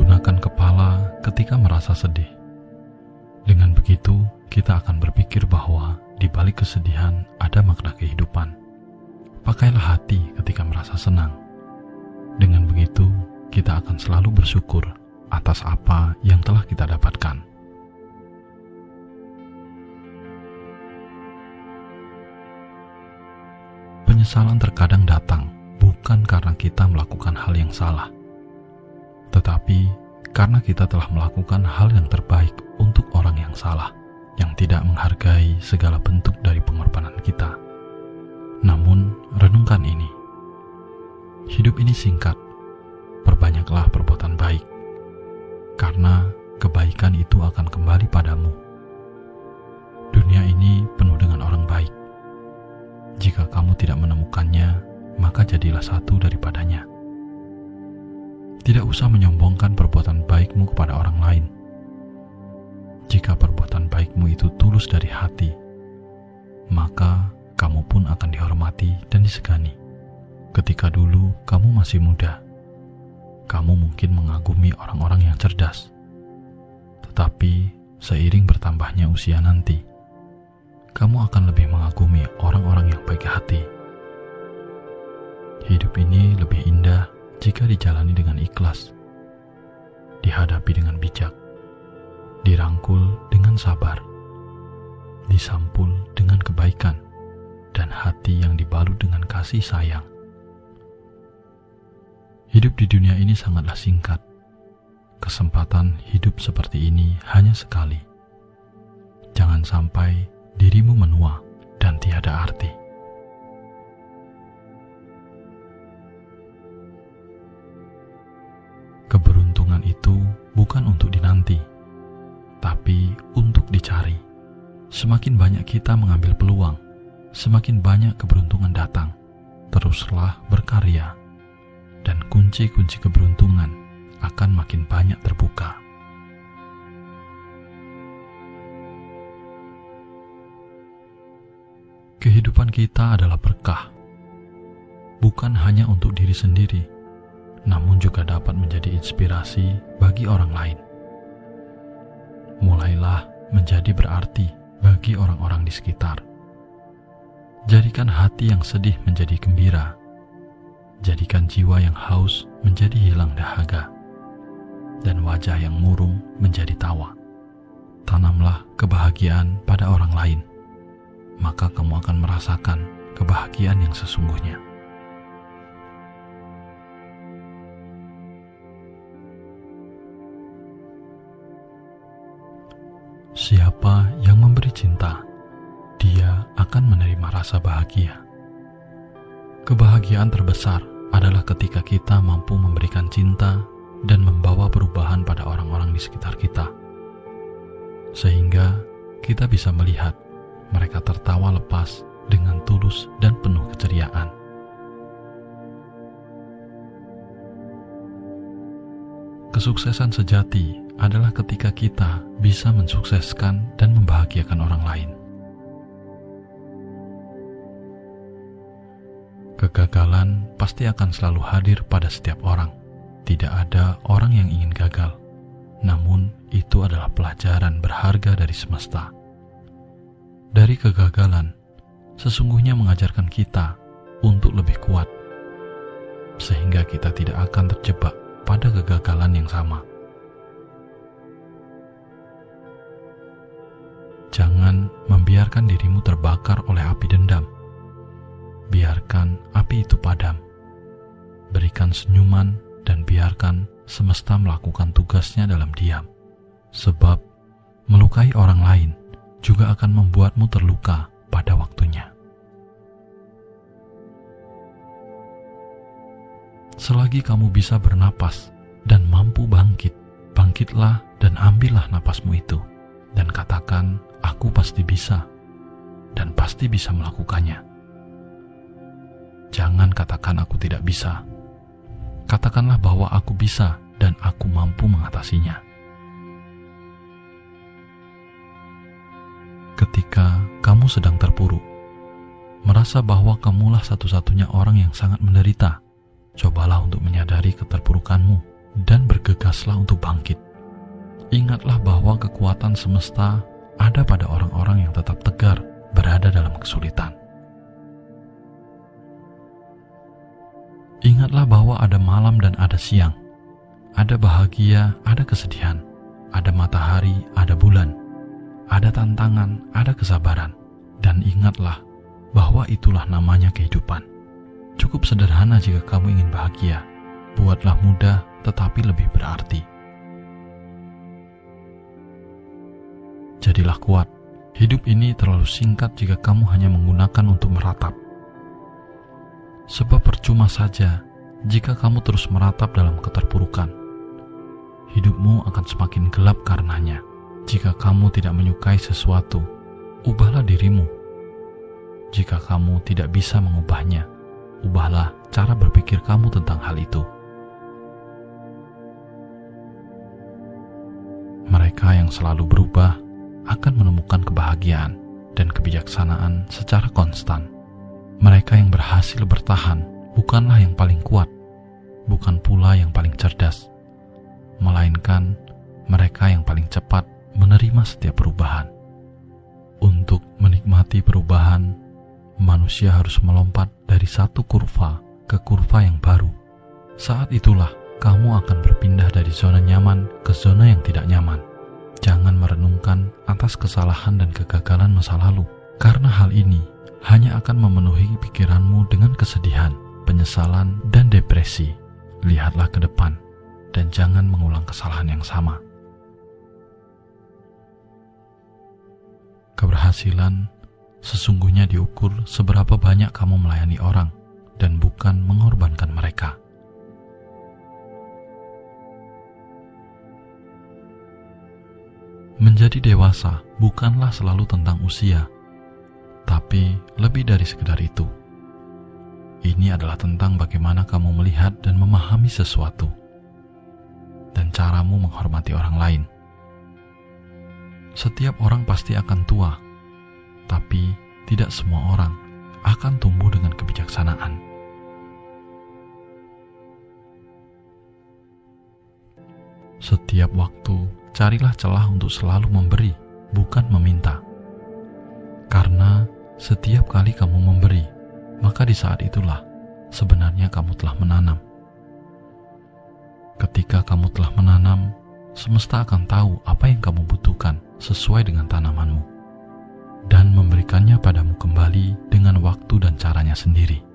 menggunakan kepala ketika merasa sedih. Dengan begitu, kita akan berpikir bahwa di balik kesedihan ada makna kehidupan. Pakailah hati ketika merasa senang. Dengan begitu, kita akan selalu bersyukur atas apa yang telah kita dapatkan. Penyesalan terkadang datang bukan karena kita melakukan hal yang salah, tetapi karena kita telah melakukan hal yang terbaik untuk orang yang salah, yang tidak menghargai segala bentuk dari pengorbanan kita. Namun, renungkan ini. Hidup ini singkat. Perbanyaklah perbuatan baik, karena kebaikan itu akan kembali padamu. Dunia ini penuh dengan orang baik. Jika kamu tidak menemukannya, maka jadilah satu daripadanya. Tidak usah menyombongkan perbuatan baikmu kepada orang lain. Jika perbuatan baikmu itu tulus dari hati, maka kamu pun akan dihormati dan disegani. Ketika dulu kamu masih muda, kamu mungkin mengagumi orang-orang yang cerdas. Tetapi seiring bertambahnya usia nanti, kamu akan lebih mengagumi orang-orang yang baik hati. Hidup ini lebih indah jika dijalani dengan ikhlas, dihadapi dengan bijak, dirangkul dengan sabar, disampul dengan kebaikan, dan hati yang dibalut dengan kasih sayang. Hidup di dunia ini sangatlah singkat. Kesempatan hidup seperti ini hanya sekali. Jangan sampai dirimu menua dan tiada arti. Keberuntungan itu bukan untuk dinanti, tapi untuk dicari. Semakin banyak kita mengambil peluang, semakin banyak keberuntungan datang. Teruslah berkarya, dan kunci-kunci keberuntungan akan makin banyak terbuka. Kehidupan kita adalah berkah, bukan hanya untuk diri sendiri, namun juga dapat menjadi inspirasi bagi orang lain. Mulailah menjadi berarti bagi orang-orang di sekitar. Jadikan hati yang sedih menjadi gembira. Jadikan jiwa yang haus menjadi hilang dahaga, dan wajah yang murung menjadi tawa. Tanamlah kebahagiaan pada orang lain, maka kamu akan merasakan kebahagiaan yang sesungguhnya. Siapa yang memberi cinta, dia akan menerima rasa bahagia. Kebahagiaan terbesar adalah ketika kita mampu memberikan cinta dan membawa perubahan pada orang-orang di sekitar kita, sehingga kita bisa melihat mereka tertawa lepas dengan tulus dan penuh keceriaan. Kesuksesan sejati adalah ketika kita bisa mensukseskan dan membahagiakan orang lain. Kegagalan pasti akan selalu hadir pada setiap orang. Tidak ada orang yang ingin gagal, namun itu adalah pelajaran berharga dari semesta. Dari kegagalan, sesungguhnya mengajarkan kita untuk lebih kuat, sehingga kita tidak akan terjebak pada kegagalan yang sama. Jangan membiarkan dirimu terbakar oleh api dendam. Biarkan api itu padam. Berikan senyuman dan biarkan semesta melakukan tugasnya dalam diam. Sebab melukai orang lain juga akan membuatmu terluka pada waktunya. Selagi kamu bisa bernapas dan mampu bangkit, bangkitlah dan ambillah napasmu itu, dan katakan, aku pasti bisa, dan pasti bisa melakukannya. Jangan katakan aku tidak bisa. Katakanlah bahwa aku bisa dan aku mampu mengatasinya. Ketika kamu sedang terpuruk, merasa bahwa kamulah satu-satunya orang yang sangat menderita, cobalah untuk menyadari keterpurukanmu dan bergegaslah untuk bangkit. Ingatlah bahwa kekuatan semesta ada pada orang-orang yang tetap tegar berada dalam kesulitan. Ingatlah bahwa ada malam dan ada siang, ada bahagia, ada kesedihan, ada matahari, ada bulan, ada tantangan, ada kesabaran. Dan ingatlah bahwa itulah namanya kehidupan. Cukup sederhana jika kamu ingin bahagia. Buatlah mudah tetapi lebih berarti. Jadilah kuat. Hidup ini terlalu singkat jika kamu hanya menggunakan untuk meratap. Sebab percuma saja jika kamu terus meratap dalam keterpurukan. Hidupmu akan semakin gelap karenanya. Jika kamu tidak menyukai sesuatu, ubahlah dirimu. Jika kamu tidak bisa mengubahnya, ubahlah cara berpikir kamu tentang hal itu. Mereka yang selalu berubah akan menemukan kebahagiaan dan kebijaksanaan secara konstan. Mereka yang berhasil bertahan bukanlah yang paling kuat, bukan pula yang paling cerdas, melainkan mereka yang paling cepat menerima setiap perubahan. Untuk menikmati perubahan, manusia harus melompat dari satu kurva ke kurva yang baru. Saat itulah kamu akan berpindah dari zona nyaman ke zona yang tidak nyaman. Jangan merenungkan atas kesalahan dan kegagalan masa lalu, karena hal ini hanya akan memenuhi pikiranmu dengan kesedihan, penyesalan, dan depresi. Lihatlah ke depan dan jangan mengulang kesalahan yang sama. Keberhasilan sesungguhnya diukur seberapa banyak kamu melayani orang dan bukan mengorbankan mereka. Menjadi dewasa bukanlah selalu tentang usia, tapi lebih dari sekedar itu. Ini adalah tentang bagaimana kamu melihat dan memahami sesuatu, dan caramu menghormati orang lain. Setiap orang pasti akan tua, tapi tidak semua orang akan tumbuh dengan kebijaksanaan. Setiap waktu, carilah celah untuk selalu memberi, bukan meminta. Karena setiap kali kamu memberi, maka di saat itulah sebenarnya kamu telah menanam. Ketika kamu telah menanam, semesta akan tahu apa yang kamu butuhkan sesuai dengan tanamanmu, dan memberikannya padamu kembali dengan waktu dan caranya sendiri.